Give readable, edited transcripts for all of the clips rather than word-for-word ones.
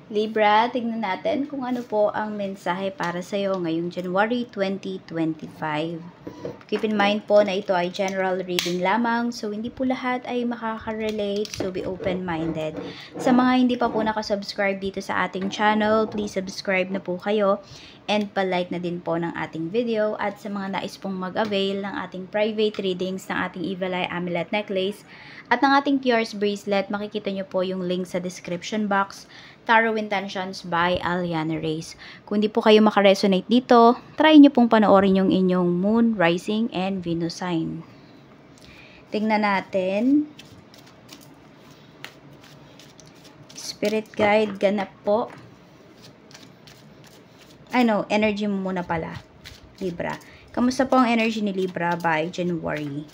Libra, tignan natin kung ano po ang mensahe para sa iyo ngayong January 2025. Keep in mind po na ito ay general reading lamang, so hindi po lahat ay makaka-relate, so be open-minded. Sa mga hindi pa po nakasubscribe dito sa ating channel, please subscribe na po kayo and palike na din po ng ating video. At sa mga nais pong mag-avail ng ating private readings ng ating Evil Eye Amulet Necklace at ng ating Tears Bracelet, makikita nyo po yung link sa description box. Tarot Intentions by Aliana Reyes. Kung di po kayo makaresonate dito, try nyo pong panoorin yung inyong Moon, Rising, and Venus sign. Tingnan natin. Spirit Guide, ganap po. Energy mo muna pala, Libra. Kamusta po ang energy ni Libra by January?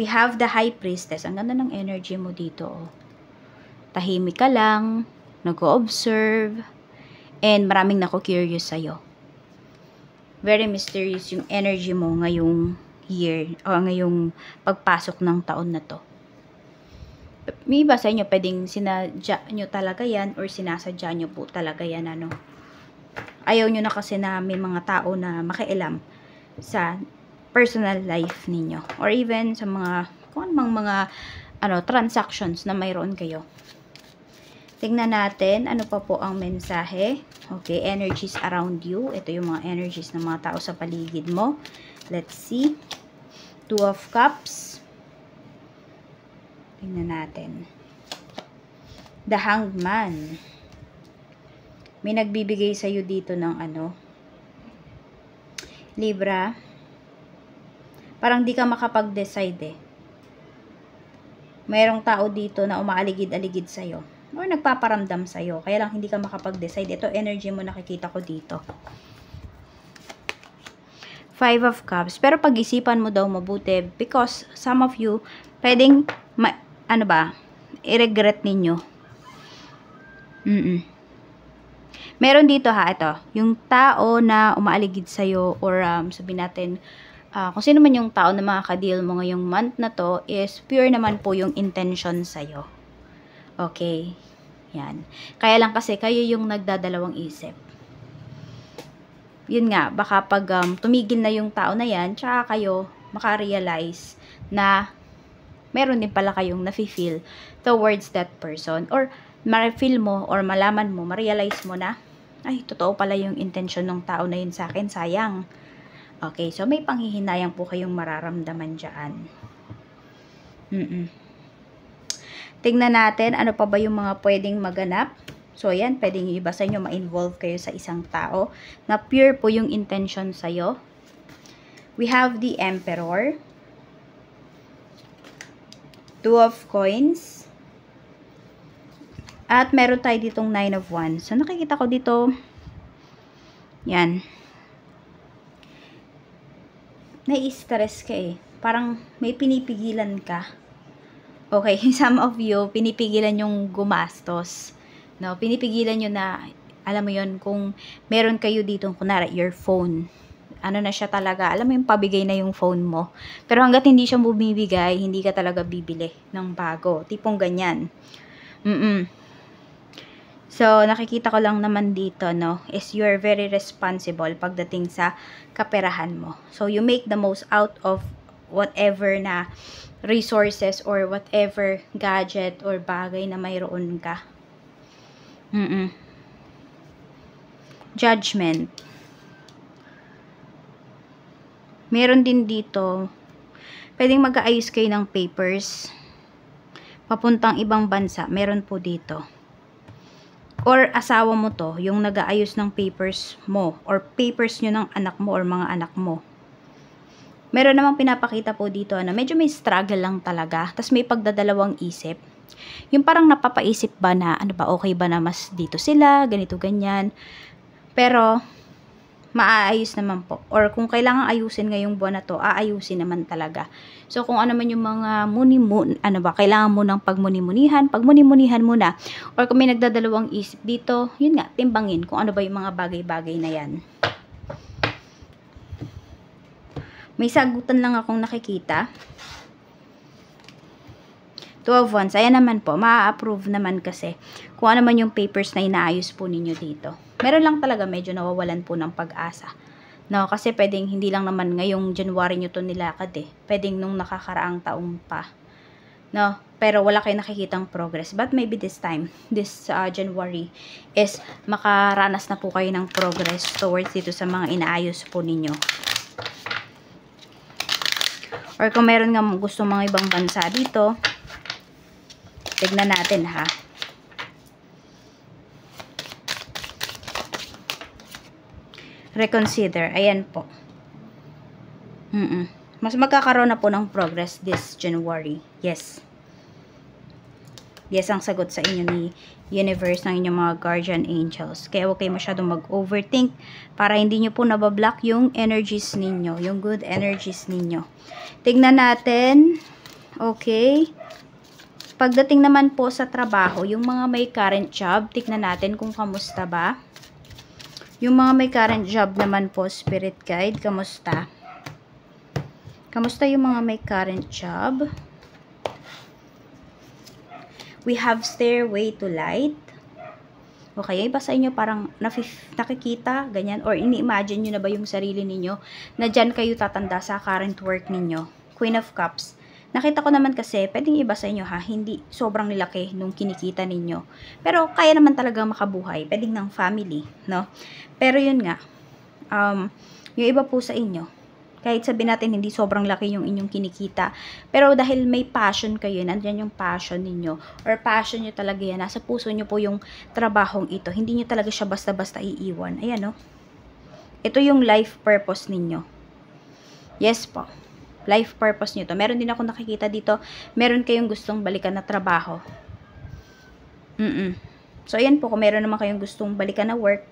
We have the High Priestess. Ang ganda ng energy mo dito, oh. Tahimik ka lang, nag-o-observe, and maraming nako-curious sa'yo. Very mysterious yung energy mo ngayong year, o ngayong pagpasok ng taon na to. May iba sa inyo, pwedeng sinadya nyo talaga yan, or sinasadya nyo po talaga yan, Ayaw nyo na kasi na may mga tao na makialam sa personal life ninyo, or even sa mga, kung anong mga, transactions na mayroon kayo. Tingnan natin, ano pa po ang mensahe. Okay, energies around you. Ito yung mga energies ng mga tao sa paligid mo. Let's see. Two of Cups. Tingnan natin. The Hanged Man. May nagbibigay sa'yo dito ng Libra. Parang di ka makapag-decide eh. Mayroong tao dito na umaaligid-aligid sa'yo. Or nagpaparamdam sa'yo. Kaya lang hindi ka makapag-decide. Ito energy mo nakikita ko dito. Five of Cups. Pero pag-isipan mo daw mabuti. Because some of you, pwedeng, i-regret ninyo. Meron dito ito. Yung tao na umaaligid sa'yo, or sabihin natin, kung sino man yung tao na makaka-deal mo ngayong month na to, is pure naman po yung intention sa'yo. Okay. Yan. Kaya lang kasi kayo yung nagdadalawang isip. Yun nga, baka pag tumigil na yung tao na yan, tsaka kayo makarealize na meron din pala kayong nafe-feel towards that person. Or ma-feel mo or malaman mo, ma-realize mo na, ay, totoo pala yung intention ng tao na yun sa akin, sayang. Okay, so may panghihinayang po kayong mararamdaman dyan. Tingnan natin, ano pa ba yung mga pwedeng maganap. So, ayan, pwedeng yung iba sa inyo ma-involve kayo sa isang tao na pure po yung intention sa'yo. We have the Emperor. Two of Coins. At meron tayo ditong Nine of Wands. So, nakikita ko dito, yan. Nai-stress ka eh. Parang may pinipigilan ka. Okay, some of you, pinipigilan yung gumastos. No? Pinipigilan nyo na, alam mo yon, kung meron kayo dito, kunwari, your phone. Ano na siya talaga, alam mo yung pabigay na yung phone mo. Pero hanggat hindi siya bumibigay, hindi ka talaga bibili ng bago. Tipong ganyan. So, nakikita ko lang naman dito, no, is you're very responsible pagdating sa kaperahan mo. So, you make the most out of whatever na resources or whatever gadget or bagay na mayroon ka. Judgment. Meron din dito, pwedeng mag-aayos kayo ng papers papuntang ibang bansa. Meron po dito. Or asawa mo to, yung nag-aayos ng papers mo or papers nyo ng anak mo or mga anak mo. Meron namang pinapakita po dito na medyo may struggle lang talaga. Tapos may pagdadalawang isip. Yung parang napapaisip ba na, okay ba na mas dito sila, ganito, ganyan. Pero, maaayos naman po. Or kung kailangan ayusin ngayong buwan na to, aayusin naman talaga. So, kung ano man yung mga kailangan mo ng pagmuni-munihan muna. Or kung may nagdadalawang isip dito, yun nga, timbangin kung ano ba yung mga bagay-bagay na yan. May sagutan lang akong nakikita. Two of Wands, ayan naman po, ma-approve naman kasi kung ano man yung papers na inaayos po ninyo dito. Meron lang talaga medyo nawawalan po ng pag-asa. No, kasi pwedeng hindi lang naman ngayong January nyo to nilakad eh. Pwedeng nung nakakaraang taong pa. No, pero wala kayong nakikitang progress. But maybe this time, this January, is makaranas na po kayo ng progress towards dito sa mga inaayos po ninyo. Or kung meron nga gusto mga ibang bansa dito, tignan natin ha. Reconsider. Ayan po. Mas magkakaroon na po ng progress this January. Yes. Yes ang sagot sa inyo ni universe ng inyong mga guardian angels. Kaya huwag kayo masyadong mag-overthink para hindi nyo po nabablock yung energies ninyo. Yung good energies ninyo. Tignan natin. Okay. Pagdating naman po sa trabaho, yung mga may current job, tignan natin kung kamusta ba. Yung mga may current job naman po, Spirit Guide, kamusta? Kamusta yung mga may current job? We have Stairway to Light. Okay, iba sa inyo parang nakikita, ganyan, or ini-imagine nyo na ba yung sarili ninyo na dyan kayo tatanda sa current work ninyo. Queen of Cups. Nakita ko naman kasi, pwedeng iba sa inyo ha, hindi sobrang laki nung kinikita ninyo. Pero kaya naman talaga makabuhay, pwedeng ng family, no? Pero yun nga, yung iba po sa inyo, kahit sabihin natin hindi sobrang laki yung inyong kinikita, pero dahil may passion kayo, nandyan yung passion ninyo, or passion nyo talaga yan, nasa puso nyo po yung trabahong ito, hindi nyo talaga siya basta-basta iiwan. Ayan no? Ito yung life purpose ninyo. Yes po. Life purpose nyo to. Meron din ako nakikita dito, meron kayong gustong balikan na trabaho. So, ayan po, kung meron naman kayong gustong balikan na work,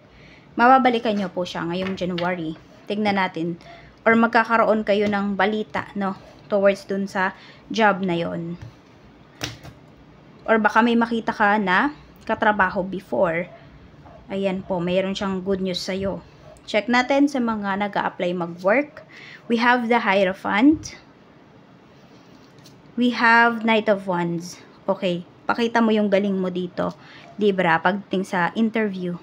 mababalikan nyo po siya ngayong January. Tignan natin. Or magkakaroon kayo ng balita, no? Towards dun sa job na yon. Or baka may makita ka na katrabaho before. Ayan po, mayroon siyang good news sa'yo. Check natin sa mga nag-a-apply mag-work. We have the Hierophant. We have Knight of Wands. Okay, pakita mo yung galing mo dito, Libra, pagdating sa interview.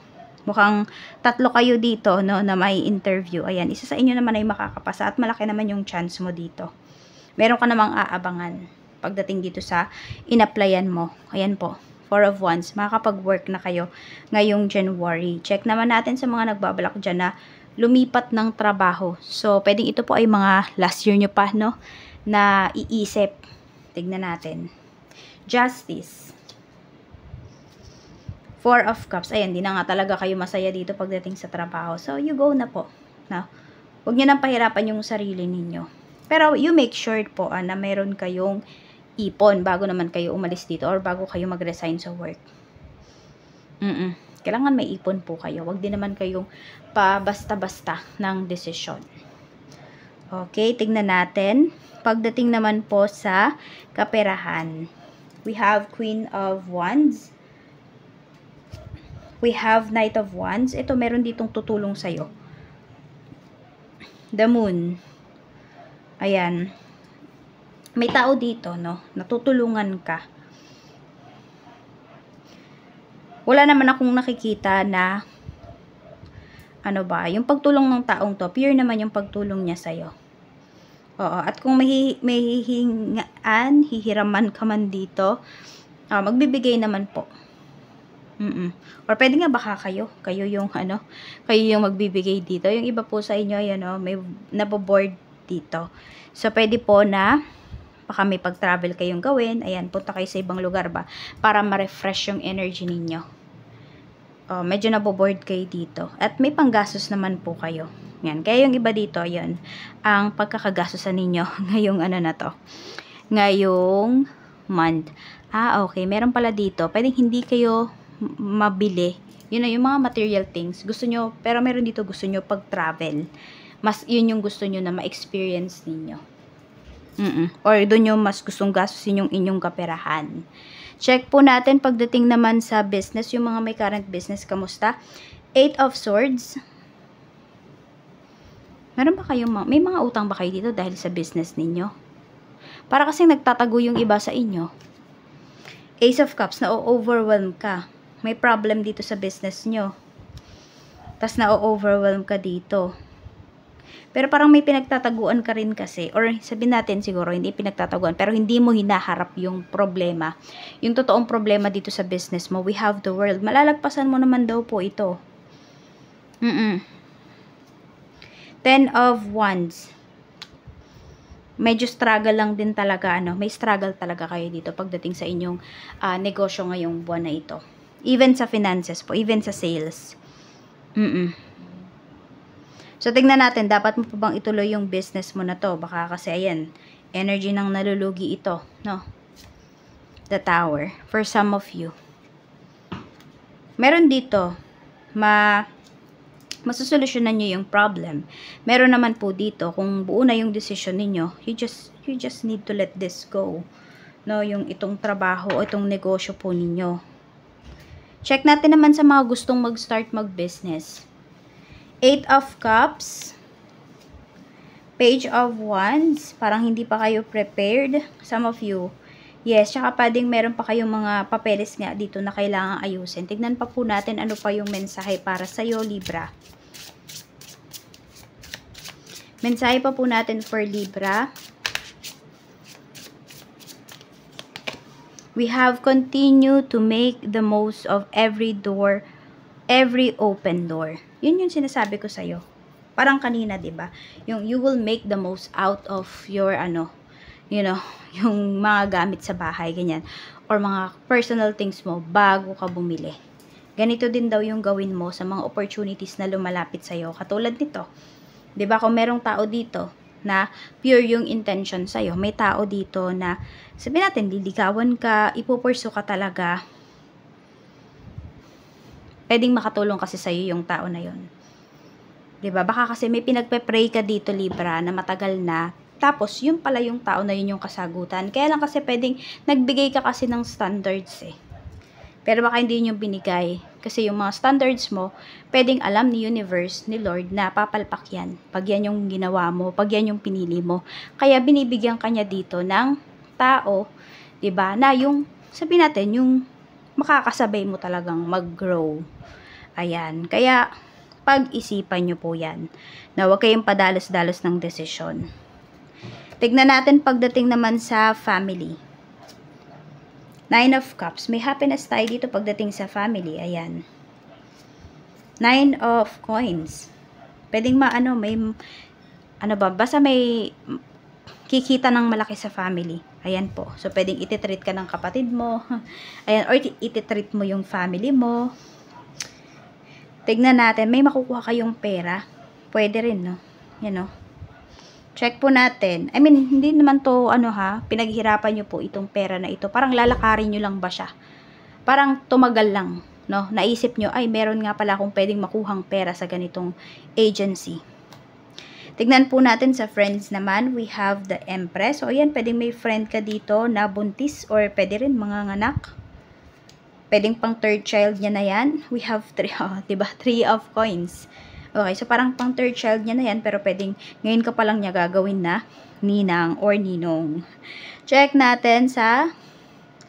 Mukhang tatlo kayo dito, no, na may interview. Ayan, isa sa inyo naman ay makakapasa at malaki naman yung chance mo dito. Meron ka namang aabangan pagdating dito sa in-applyan mo. Ayan po. 4 of Wands, makakapag-work na kayo ngayong January. Check naman natin sa mga nagbabalak dyan na lumipat ng trabaho. So, pwedeng ito po ay mga last year nyo pa, no? Na iisip. Tignan natin. Justice. 4 of Cups. Ayan, di na nga talaga kayo masaya dito pagdating sa trabaho. So, you go na po. No? Huwag nyo nang pahirapan yung sarili ninyo. Pero, you make sure po na meron kayong ipon bago naman kayo umalis dito or bago kayo mag-resign sa work. Kailangan may ipon po kayo. Huwag din naman kayong pa basta-basta ng desisyon. Okay, tignan natin. Pagdating naman po sa kaperahan, we have Queen of Wands. We have Knight of Wands. Ito, meron ditong tutulong sa'yo. The Moon. Ayan. May tao dito, no? Natutulungan ka. Wala naman akong nakikita na ano ba, yung pagtulong ng taong to, pure naman yung pagtulong niya sa'yo. Oo, at kung may hihingaan, hihiraman ka man dito, magbibigay naman po. Or pwede nga baka kayo yung kayo yung magbibigay dito. Yung iba po sa inyo, ayan o, may naboboard dito. So, pwede po na baka may pag-travel kayong gawin. Ayan, punta kayo sa ibang lugar ba para ma-refresh yung energy ninyo. Medyo naboboard kayo dito. At may panggastos naman po kayo. Yan. Kaya yung iba dito, ayan, ang pagkakagastosan ninyo ngayong ngayong month. Okay. Meron pala dito. Pwedeng hindi kayo mabili. Yun na, yung mga material things. Gusto nyo, pero meron dito gusto nyo pag-travel. Mas, yun yung gusto nyo na ma-experience ninyo. Or doon yung mas gustong gastusin yung inyong kaperahan. Check po natin pagdating naman sa business, yung mga may current business, kamusta? 8 of Swords. Meron ba kayong may mga utang ba kayo dito dahil sa business ninyo? Para kasi nagtatago yung iba sa inyo. Ace of Cups, na-overwhelm ka. May problem dito sa business nyo. Tas na-overwhelm ka dito. Pero parang may pinagtataguan ka rin kasi. Or sabihin natin siguro, hindi pinagtataguan. Pero hindi mo hinaharap yung problema. Yung totoong problema dito sa business mo. We have the world. Malalagpasan mo naman daw po ito. Ten of Wands. Medyo struggle lang din talaga, ano, may struggle talaga kayo dito pagdating sa inyong negosyo ngayong buwan na ito. Even sa finances po, even sa sales. So, tignan natin, dapat mo pa bang ituloy yung business mo na to? Baka kasi, ayan, energy ng nalulugi ito, no? The Tower, for some of you. Meron dito, masusolusyonan nyo yung problem. Meron naman po dito, kung buo na yung decision ninyo, you just need to let this go. No, yung itong trabaho o itong negosyo po ninyo. Check natin naman sa mga gustong mag-start mag-business. 8 of Cups. Page of Wands. Parang hindi pa kayo prepared. Some of you. Yes, tsaka pwedeng meron pa kayong mga papeles nga dito na kailangang ayusin. Tignan pa po natin ano pa yung mensahe para sa'yo, Libra. Mensahe pa po natin for Libra. We have continued to make the most of every door, every open door. Yun yung sinasabi ko sa'yo. Parang kanina, diba? Yung you will make the most out of your, you know, yung mga gamit sa bahay, ganyan. Or mga personal things mo bago ka bumili. Ganito din daw yung gawin mo sa mga opportunities na lumalapit sa'yo. Katulad nito. 'Di ba kung merong tao dito na pure yung intention sa'yo, may tao dito na sabihin natin, liligawan ka, ipupursu ka talaga, pwedeng makatulong kasi sa'yo yung tao na yun. 'Di ba? Baka kasi may pinagpe-pray ka dito, Libra, na matagal na, tapos yun pala yung tao na yun yung kasagutan. Kaya lang kasi pwedeng nagbigay ka kasi ng standards eh. Pero baka hindi yun yung binigay. Kasi yung mga standards mo, pwedeng alam ni universe, ni Lord, na papalpak yan. Pag yan yung ginawa mo, pag yan yung pinili mo. Kaya binibigyan ka niya dito ng tao, 'di ba? Na yung, sabihin natin, yung makakasabay mo talagang mag-grow. Ayan. Kaya, pag-isipan nyo po yan. Na huwag kayong padalos-dalos ng desisyon. Tignan natin pagdating naman sa family. 9 of Cups. May happiness tayo dito pagdating sa family. Ayan. 9 of Coins. Pwedeng basta may kikita ng malaki sa family. Ayan po. So, pwedeng ititreat ka ng kapatid mo. Ayan. Or ititreat mo yung family mo. Tignan natin. May makukuha kayong pera. Pwede rin, no? Yan, no? Check po natin. I mean, hindi naman to, pinaghirapan nyo po itong pera na ito. Parang lalakarin nyo lang ba siya? Parang tumagal lang, no? Naisip nyo, ay, meron nga pala akong pwedeng makuhang pera sa ganitong agency. Tignan po natin sa friends naman. We have the Empress. So, ayan, pwedeng may friend ka dito na buntis or pwede rin mga anak. Pwedeng pang third child niya na yan. We have 3, diba? 3 of Coins. Okay, so parang pang third child niya na yan, pero pwedeng ngayon ka pa lang niya gagawin na ninang or ninong. Check natin sa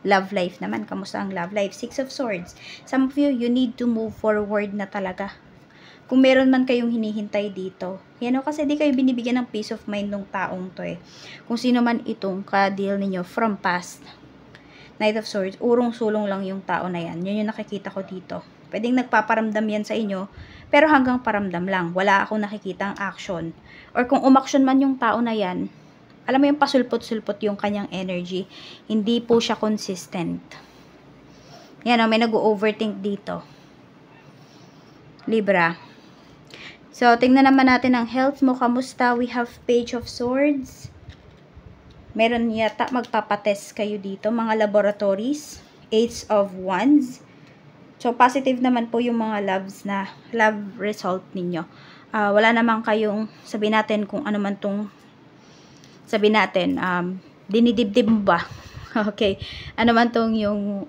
love life naman. Kamusta ang love life? 6 of Swords. Some of you, you need to move forward na talaga. Kung meron man kayong hinihintay dito. Yan o, kasi di kayo binibigyan ng peace of mind ng taong to eh. Kung sino man itong ka-deal ninyo from past. Knight of Swords, urong-sulong lang yung tao na yan. Yun yung nakikita ko dito. Pwedeng nagpaparamdam yan sa inyo, pero hanggang paramdam lang. Wala akong nakikitang action. Or kung umaksyon man yung tao na yan, alam mo yung pasulpot-sulpot yung kanyang energy. Hindi po siya consistent. Yan o, may nag-overthink dito. Libra. So, tingnan naman natin ang health mo. Kamusta? We have Page of Swords. Meron yata magpapatest kayo dito. Mga laboratories. Ace of Wands. So, positive naman po yung mga love result ninyo. Wala naman kayong, sabihin natin kung ano man tong, sabihin natin, dinidibdib mo ba? Okay. Ano man tong yung,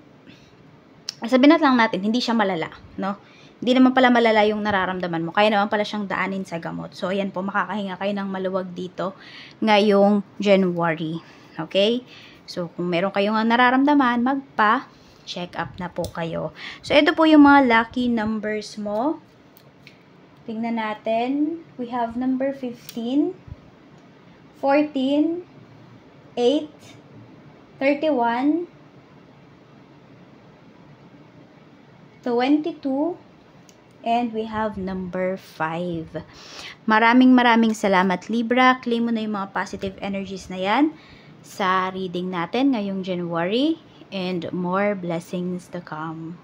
sabihin natin, hindi siya malala, no? Hindi naman pala malala yung nararamdaman mo. Kaya naman pala siyang daanin sa gamot. So, ayan po, makakahinga kayo ng maluwag dito ngayong January. Okay? So, kung meron kayong nararamdaman, magpa-check up na po kayo. So, ito po yung mga lucky numbers mo. Tingnan natin. We have number 15, 14, 8, 31, 22, and we have number 5. Maraming salamat, Libra. Claim mo na yung mga positive energies na yan sa reading natin ngayong January, and more blessings to come.